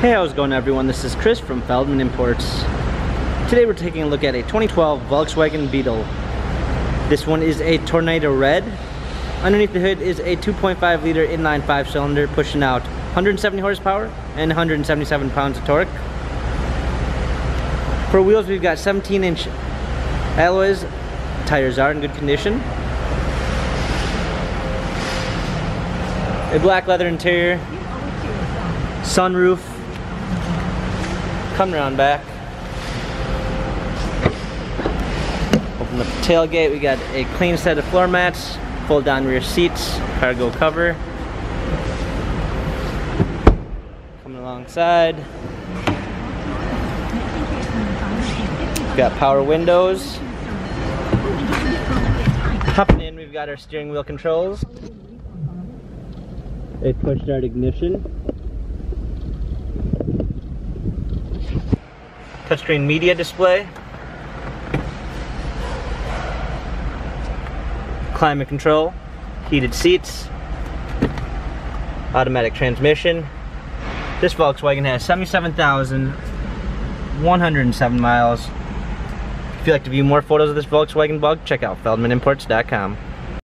Hey, how's it going everyone? This is Chris from Feldmann Imports. Today we're taking a look at a 2012 Volkswagen Beetle. This one is a Tornado Red. Underneath the hood is a 2.5 liter inline 5-cylinder pushing out 170 horsepower and 177 pounds of torque. For wheels we've got 17-inch alloys. Tires are in good condition. A black leather interior. Sunroof. Coming around back. Open up the tailgate. We got a clean set of floor mats, fold down rear seats, cargo cover. Coming alongside. Got power windows. Hopping in, we've got our steering wheel controls. A push start ignition. Touchscreen media display, climate control, heated seats, automatic transmission. This Volkswagen has 77,107 miles. If you'd like to view more photos of this Volkswagen Bug, check out feldmannimports.com.